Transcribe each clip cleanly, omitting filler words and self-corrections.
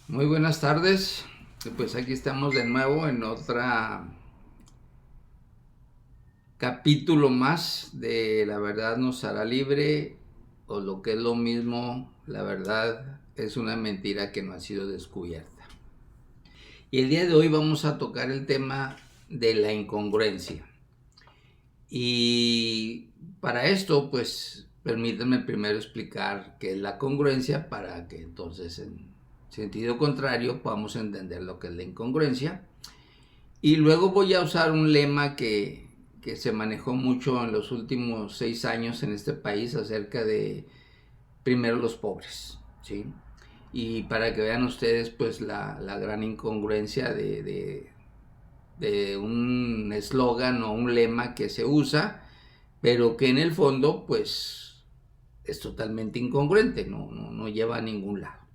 Muy buenas tardes. Pues aquí estamos de nuevo en otra capítulo más de La verdad nos hará libre, o lo que es lo mismo, la verdad es una mentira que no ha sido descubierta. Y el día de hoy vamos a tocar el tema de la incongruencia. Y para esto, pues permítanme primero explicar qué es la congruencia para que entonces en sentido contrario podamos entender lo que es la incongruencia. Y luego voy a usar un lema que se manejó mucho en los últimos 6 años en este país acerca de primero los pobres, ¿sí? Y para que vean ustedes pues la gran incongruencia de un eslogan o un lema que se usa, pero que en el fondo pues es totalmente incongruente, no lleva a ningún lado.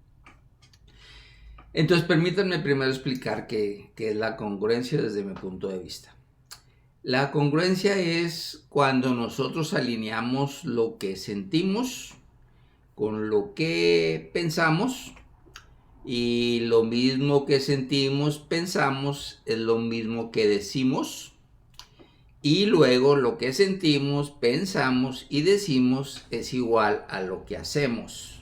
Entonces permítanme primero explicar qué es la congruencia desde mi punto de vista. La congruencia es cuando nosotros alineamos lo que sentimos con lo que pensamos, y lo mismo que sentimos, pensamos, es lo mismo que decimos, y luego lo que sentimos, pensamos y decimos es igual a lo que hacemos.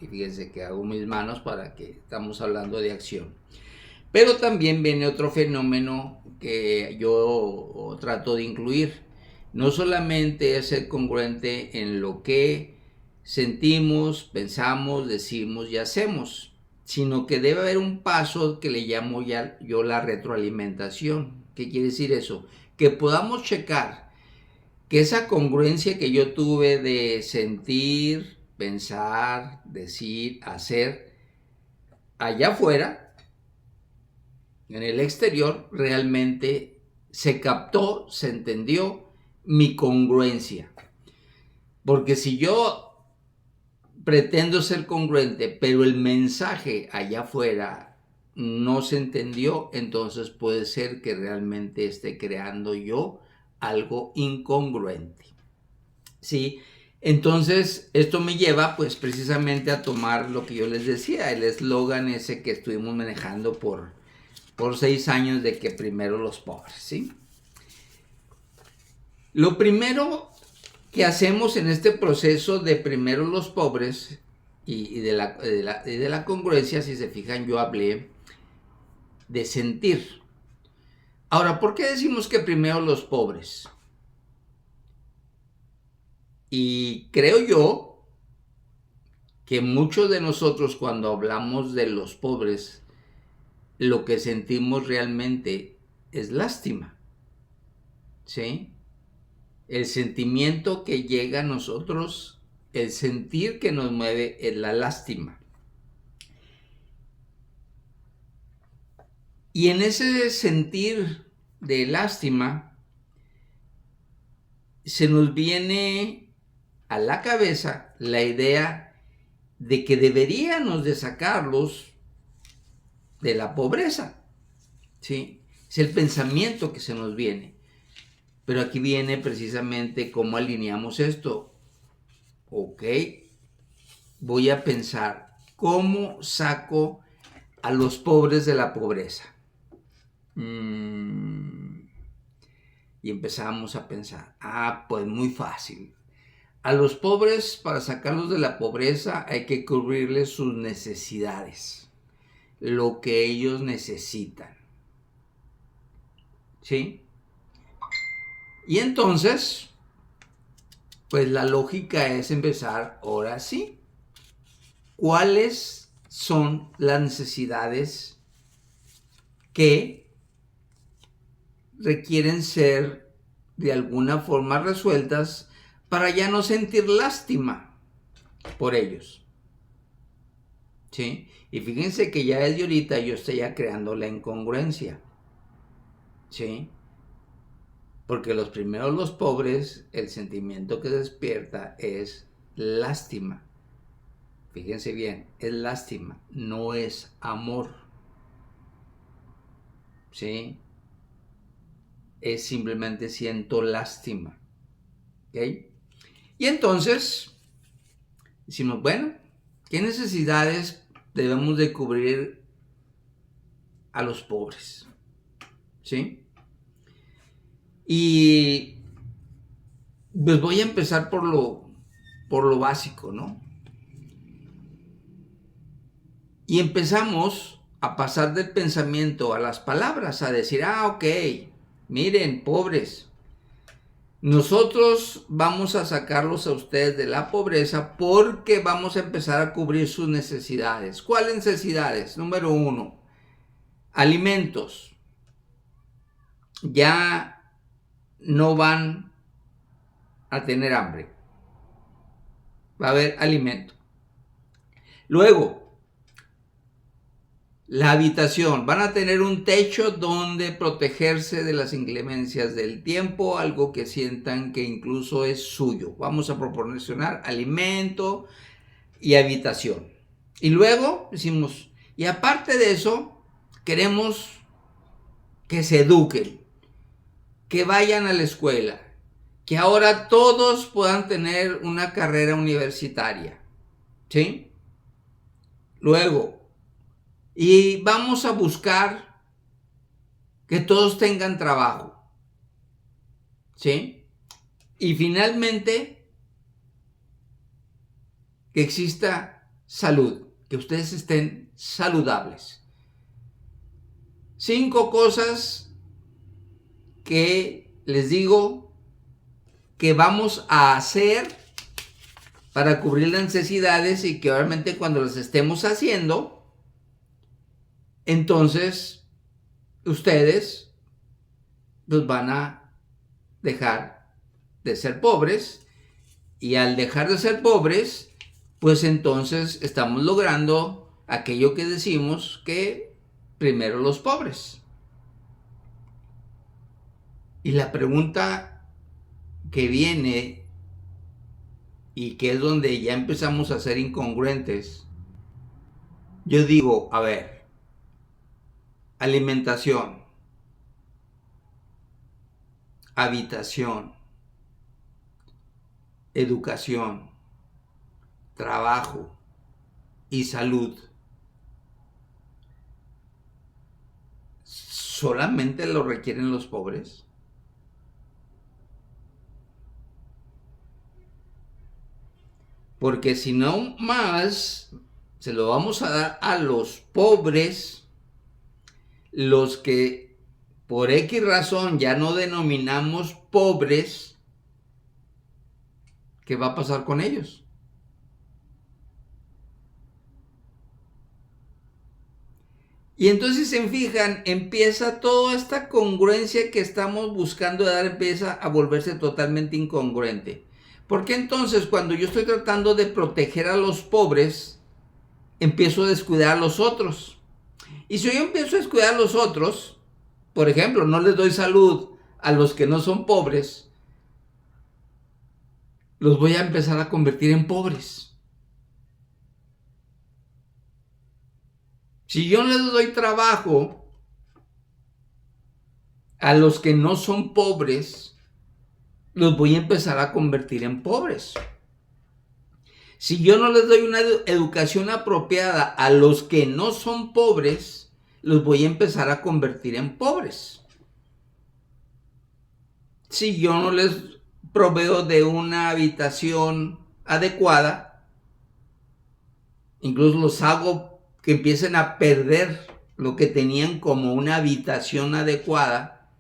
Y fíjense que hago mis manos para que estamos hablando de acción. Pero también viene otro fenómeno que yo trato de incluir. No solamente es ser congruente en lo que sentimos, pensamos, decimos y hacemos, sino que debe haber un paso que le llamo ya yo la retroalimentación. ¿Qué quiere decir eso? Que podamos checar que esa congruencia que yo tuve de sentir, pensar, decir, hacer, allá afuera, en el exterior, realmente se captó, se entendió mi congruencia. Porque si yo pretendo ser congruente, pero el mensaje allá afuera no se entendió, entonces puede ser que realmente esté creando yo algo incongruente. ¿Sí? Entonces, esto me lleva pues precisamente a tomar lo que yo les decía, el eslogan ese que estuvimos manejando por 6 años de que primero los pobres, ¿sí? Lo primero que hacemos en este proceso de primero los pobres y de la congruencia, si se fijan, yo hablé de sentir. Ahora, ¿por qué decimos que primero los pobres? Y creo yo que muchos de nosotros cuando hablamos de los pobres, lo que sentimos realmente es lástima, ¿sí? El sentimiento que llega a nosotros, el sentir que nos mueve es la lástima. Y en ese sentir de lástima se nos viene a la cabeza la idea de que deberíamos de sacarlos de la pobreza, ¿sí? Es el pensamiento que se nos viene. Pero aquí viene precisamente cómo alineamos esto. Ok, voy a pensar, ¿cómo saco a los pobres de la pobreza? Y empezamos a pensar, pues muy fácil. A los pobres, para sacarlos de la pobreza, hay que cubrirles sus necesidades, lo que ellos necesitan. ¿Sí? Y entonces, pues la lógica es empezar ahora sí. ¿Cuáles son las necesidades que requieren ser de alguna forma resueltas para ya no sentir lástima por ellos? ¿Sí? Y fíjense que ya desde ahorita yo estoy ya creando la incongruencia. ¿Sí? Porque los primeros, los pobres, el sentimiento que despierta es lástima. Fíjense bien, es lástima, no es amor. ¿Sí? Es simplemente siento lástima. ¿Ok? Y entonces decimos, bueno, ¿qué necesidades debemos de cubrir a los pobres, ¿sí? Y pues voy a empezar por lo básico, ¿no? Y empezamos a pasar del pensamiento a las palabras, a decir, ok, miren, pobres, nosotros vamos a sacarlos a ustedes de la pobreza porque vamos a empezar a cubrir sus necesidades. ¿Cuáles necesidades? Número 1, alimentos. Ya no van a tener hambre. Va a haber alimento. Luego, la habitación. Van a tener un techo donde protegerse de las inclemencias del tiempo, algo que sientan que incluso es suyo. Vamos a proporcionar alimento y habitación. Y luego decimos, y aparte de eso, queremos que se eduquen, que vayan a la escuela, que ahora todos puedan tener una carrera universitaria. ¿Sí? Luego, y vamos a buscar que todos tengan trabajo. ¿Sí? Y finalmente, que exista salud, que ustedes estén saludables. 5 cosas que les digo que vamos a hacer para cubrir las necesidades y que obviamente cuando las estemos haciendo, entonces ustedes pues van a dejar de ser pobres, y al dejar de ser pobres, pues entonces estamos logrando aquello que decimos que primero los pobres. Y la pregunta que viene y que es donde ya empezamos a ser incongruentes, yo digo, a ver, alimentación, habitación, educación, trabajo y salud. ¿Solamente lo requieren los pobres? Porque si no más, se lo vamos a dar a los pobres, los que por X razón ya no denominamos pobres. ¿Qué va a pasar con ellos? Y entonces se fijan, empieza toda esta congruencia que estamos buscando dar, empieza a volverse totalmente incongruente. Porque entonces cuando yo estoy tratando de proteger a los pobres, empiezo a descuidar a los otros? Y si yo empiezo a descuidar a los otros, por ejemplo, no les doy salud a los que no son pobres, los voy a empezar a convertir en pobres. Si yo les doy trabajo a los que no son pobres, los voy a empezar a convertir en pobres. Si yo no les doy una educación apropiada a los que no son pobres, los voy a empezar a convertir en pobres. Si yo no les proveo de una habitación adecuada, incluso los hago que empiecen a perder lo que tenían como una habitación adecuada,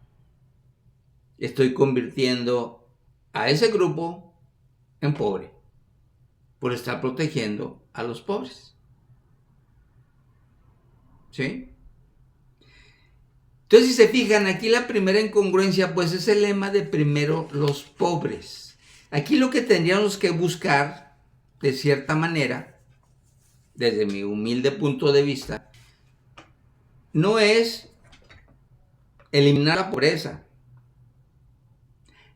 estoy convirtiendo a ese grupo en pobre por estar protegiendo a los pobres. ¿Sí? Entonces, si se fijan, aquí la primera incongruencia, pues es el lema de primero los pobres. Aquí lo que tendríamos que buscar, de cierta manera, desde mi humilde punto de vista, no es eliminar la pobreza,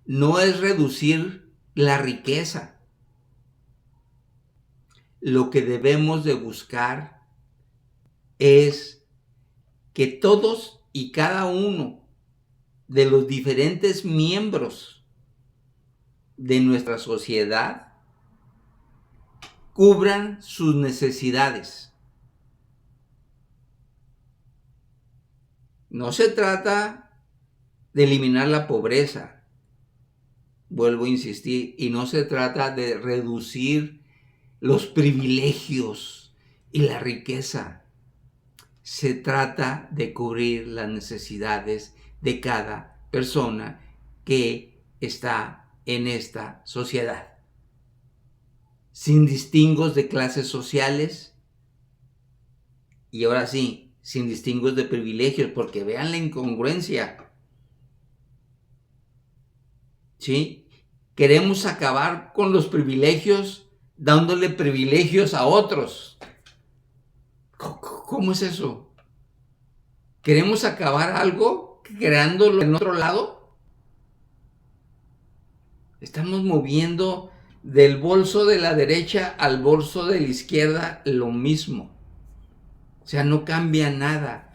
no es reducir la riqueza. Lo que debemos de buscar es que todos y cada uno de los diferentes miembros de nuestra sociedad cubran sus necesidades. No se trata de eliminar la pobreza, vuelvo a insistir, y no se trata de reducir los privilegios y la riqueza. Se trata de cubrir las necesidades de cada persona que está en esta sociedad, sin distingos de clases sociales y ahora sí, sin distingos de privilegios, porque vean la incongruencia. ¿Sí? Queremos acabar con los privilegios dándole privilegios a otros. ¿Cómo es eso? ¿Queremos acabar algo creándolo en otro lado? Estamos moviendo del bolso de la derecha al bolso de la izquierda lo mismo. O sea, no cambia nada.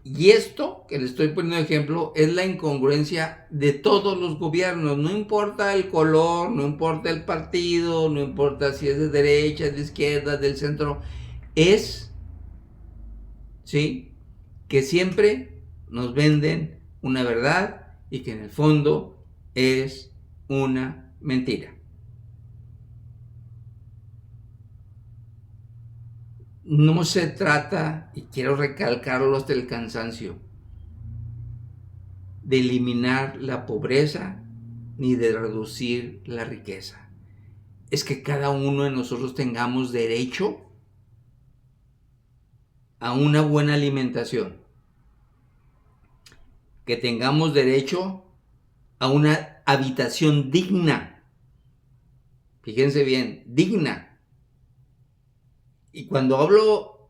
Y esto que le estoy poniendo de ejemplo es la incongruencia de todos los gobiernos. No importa el color, no importa el partido, no importa si es de derecha, de izquierda, del centro. Es, ¿sí?, que siempre nos venden una verdad y que en el fondo es una mentira. No se trata, y quiero recalcarlo hasta el cansancio, de eliminar la pobreza ni de reducir la riqueza. Es que cada uno de nosotros tengamos derecho a una buena alimentación, que tengamos derecho a una habitación digna. Fíjense bien, digna. Y cuando hablo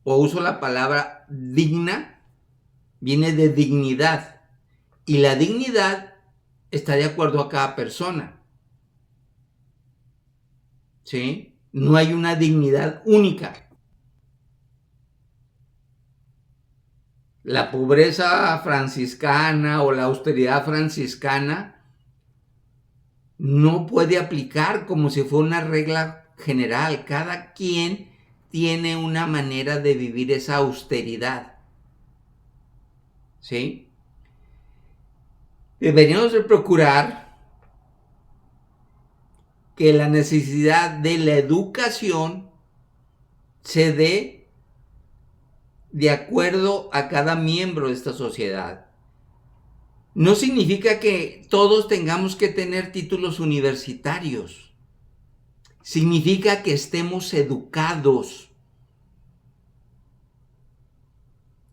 o uso la palabra digna, viene de dignidad. Y la dignidad está de acuerdo a cada persona. ¿Sí? No hay una dignidad única. La pobreza franciscana o la austeridad franciscana no puede aplicar como si fuera una regla general. Cada quien tiene una manera de vivir esa austeridad. ¿Sí? Deberíamos de procurar que la necesidad de la educación se dé de acuerdo a cada miembro de esta sociedad. No significa que todos tengamos que tener títulos universitarios. Significa que estemos educados,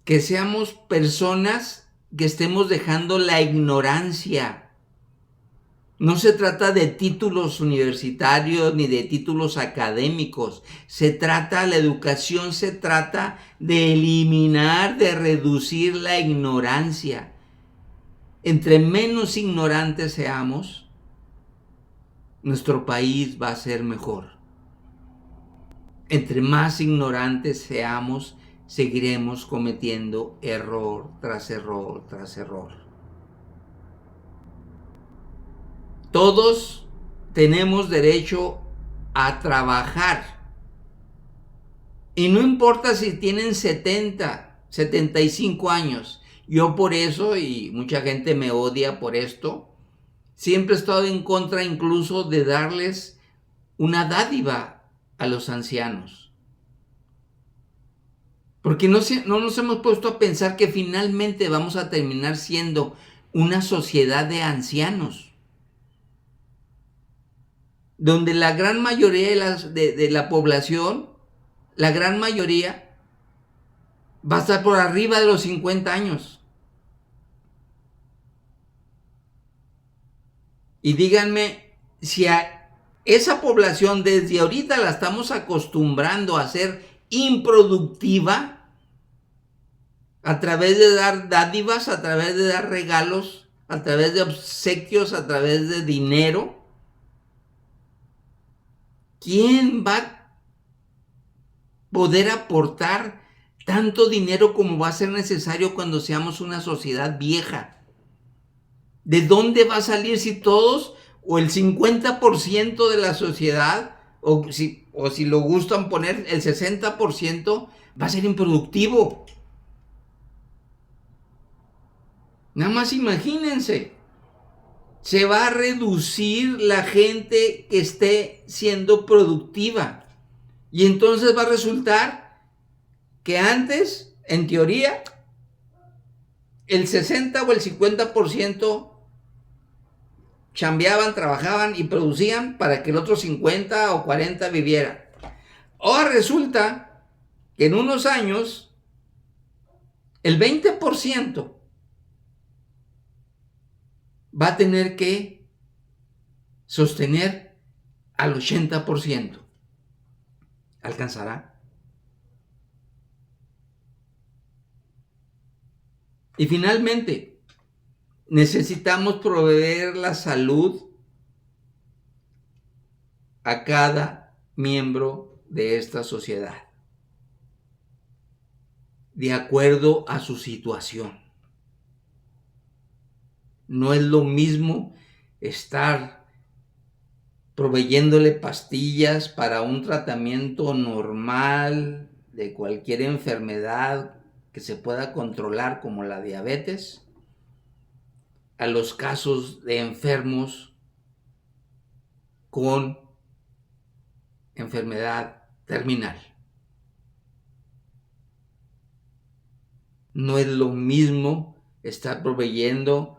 que seamos personas que estemos dejando la ignorancia. No se trata de títulos universitarios ni de títulos académicos. La educación se trata de eliminar, de reducir la ignorancia. Entre menos ignorantes seamos, nuestro país va a ser mejor. Entre más ignorantes seamos, seguiremos cometiendo error tras error tras error. Todos tenemos derecho a trabajar. Y no importa si tienen 70, 75 años. Yo por eso, y mucha gente me odia por esto, siempre he estado en contra incluso de darles una dádiva a los ancianos. Porque no nos hemos puesto a pensar que finalmente vamos a terminar siendo una sociedad de ancianos, donde la gran mayoría de la población, la gran mayoría, va a estar por arriba de los 50 años. Y díganme, si a esa población desde ahorita la estamos acostumbrando a ser improductiva, a través de dar dádivas, a través de dar regalos, a través de obsequios, a través de dinero, ¿quién va a poder aportar tanto dinero como va a ser necesario cuando seamos una sociedad vieja? ¿De dónde va a salir si todos o el 50% de la sociedad o si lo gustan poner el 60%, va a ser improductivo. Nada más imagínense, se va a reducir la gente que esté siendo productiva. Y entonces va a resultar que antes, en teoría, el 60 o el 50% chambeaban, trabajaban y producían para que el otro 50 o 40 viviera. Ahora resulta que en unos años el 20% va a tener que sostener al 80%. ¿Alcanzará? Y finalmente, necesitamos proveer la salud a cada miembro de esta sociedad, de acuerdo a su situación. No es lo mismo estar proveyéndole pastillas para un tratamiento normal de cualquier enfermedad que se pueda controlar, como la diabetes, a los casos de enfermos con enfermedad terminal. No es lo mismo estar proveyendo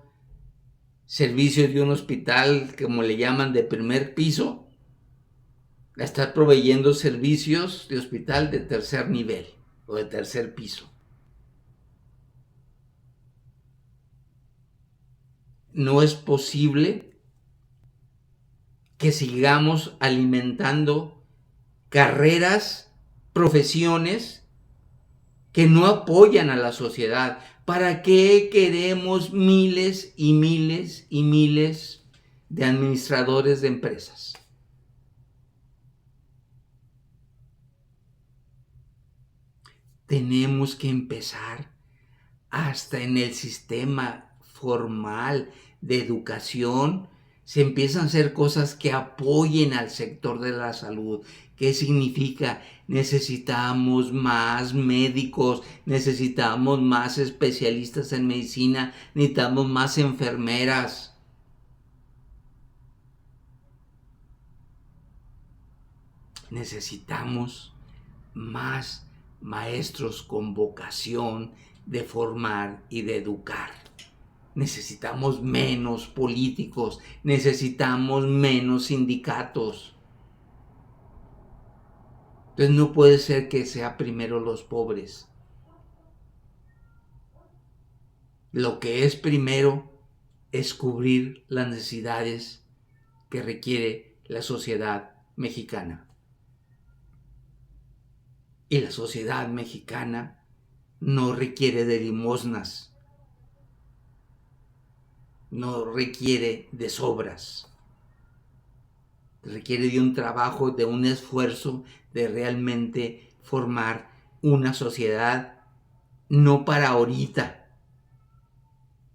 servicios de un hospital, como le llaman, de primer piso, a estar proveyendo servicios de hospital de tercer nivel o de tercer piso. No es posible que sigamos alimentando carreras, profesiones que no apoyan a la sociedad. ¿Para qué queremos miles y miles y miles de administradores de empresas? Tenemos que empezar hasta en el sistema formal de educación. Se empiezan a hacer cosas que apoyen al sector de la salud. ¿Qué significa? Necesitamos más médicos, necesitamos más especialistas en medicina, necesitamos más enfermeras. Necesitamos más maestros con vocación de formar y de educar. Necesitamos menos políticos, necesitamos menos sindicatos. Entonces no puede ser que sea primero los pobres. Lo que es primero es cubrir las necesidades que requiere la sociedad mexicana. Y la sociedad mexicana no requiere de limosnas, no requiere de sobras, requiere de un trabajo, de un esfuerzo, de realmente formar una sociedad no para ahorita,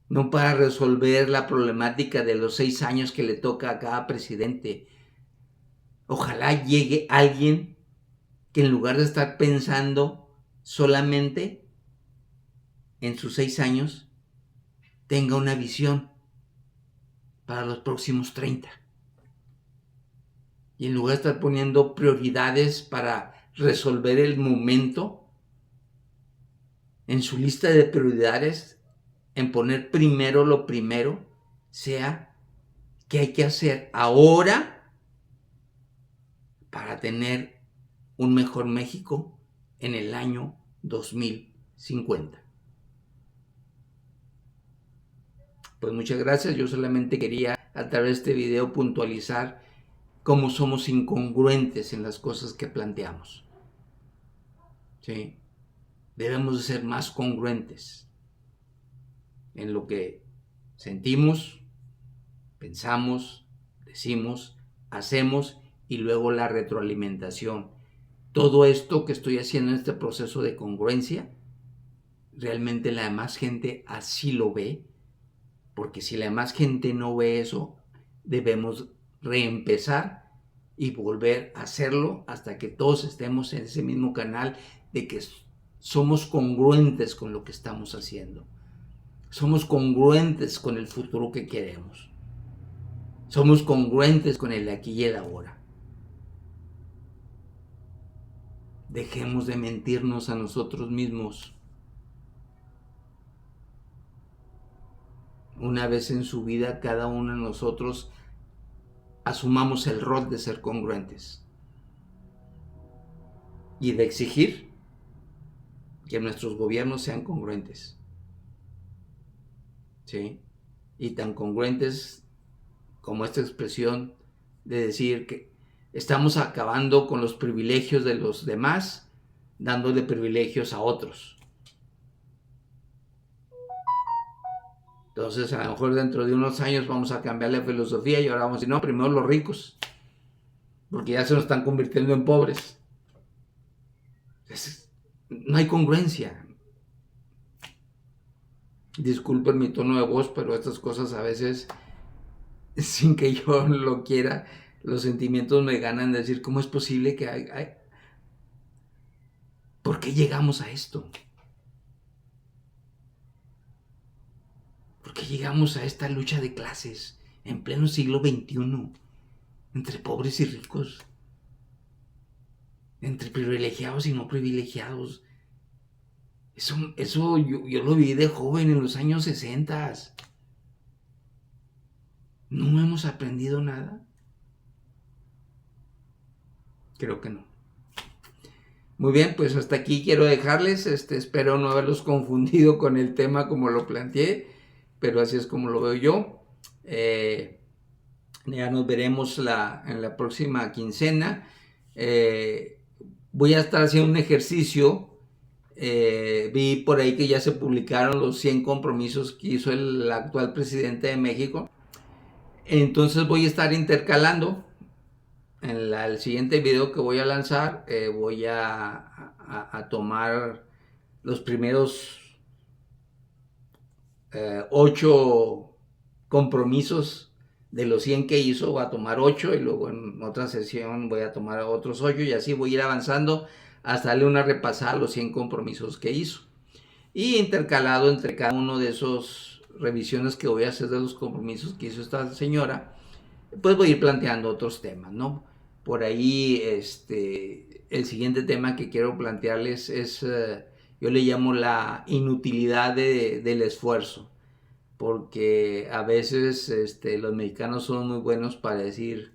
no para resolver la problemática de los 6 años que le toca a cada presidente. Ojalá llegue alguien que en lugar de estar pensando solamente en sus 6 años, tenga una visión para los próximos 30. Y en lugar de estar poniendo prioridades para resolver el momento, en su lista de prioridades, en poner primero lo primero, sea qué hay que hacer ahora para tener un mejor México en el año 2050. Pues muchas gracias. Yo solamente quería a través de este video puntualizar cómo somos incongruentes en las cosas que planteamos. ¿Sí? Debemos de ser más congruentes en lo que sentimos, pensamos, decimos, hacemos y luego la retroalimentación. Todo esto que estoy haciendo en este proceso de congruencia, realmente la demás gente así lo ve, porque si la demás gente no ve eso, debemos reempezar y volver a hacerlo hasta que todos estemos en ese mismo canal de que somos congruentes con lo que estamos haciendo. Somos congruentes con el futuro que queremos. Somos congruentes con el aquí y el ahora. Dejemos de mentirnos a nosotros mismos. Una vez en su vida, cada uno de nosotros asumamos el rol de ser congruentes y de exigir que nuestros gobiernos sean congruentes. ¿Sí? Y tan congruentes como esta expresión de decir que estamos acabando con los privilegios de los demás, dándole privilegios a otros. Entonces, a lo mejor dentro de unos años vamos a cambiar la filosofía y ahora vamos a decir, no, primero los ricos, porque ya se nos están convirtiendo en pobres. No hay congruencia. Disculpen mi tono de voz, pero estas cosas a veces, sin que yo lo quiera, los sentimientos me ganan de decir, ¿cómo es posible que ¿por qué llegamos a esto? ¿Por qué llegamos a esta lucha de clases en pleno siglo XXI? Entre pobres y ricos, entre privilegiados y no privilegiados. Eso yo lo vi de joven en los años 60. ¿No hemos aprendido nada? Creo que no. Muy bien, pues hasta aquí quiero dejarles. Espero no haberlos confundido con el tema como lo planteé, pero así es como lo veo yo. Ya nos veremos en la próxima quincena. Voy a estar haciendo un ejercicio. Vi por ahí que ya se publicaron los 100 compromisos que hizo el actual presidente de México. Entonces voy a estar intercalando. En el siguiente video que voy a lanzar, voy a tomar los primeros 8 compromisos de los 100 que hizo. Voy a tomar 8 y luego en otra sesión voy a tomar otros 8 y así voy a ir avanzando hasta darle una repasada a los 100 compromisos que hizo. Y intercalado entre cada uno de esos revisiones que voy a hacer de los compromisos que hizo esta señora, pues voy a ir planteando otros temas, ¿no? Por ahí, el siguiente tema que quiero plantearles es, yo le llamo la inutilidad del esfuerzo, porque a veces los mexicanos son muy buenos para decir,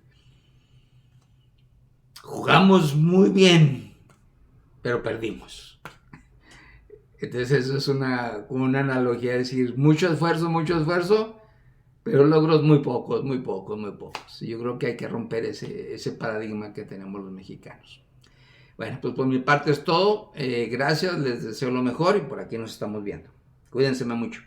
jugamos muy bien, pero perdimos. Entonces eso es una analogía de decir, mucho esfuerzo, pero logros muy pocos. Yo creo que hay que romper ese paradigma que tenemos los mexicanos. Bueno, pues por mi parte es todo. Gracias, les deseo lo mejor y por aquí nos estamos viendo. Cuídense mucho.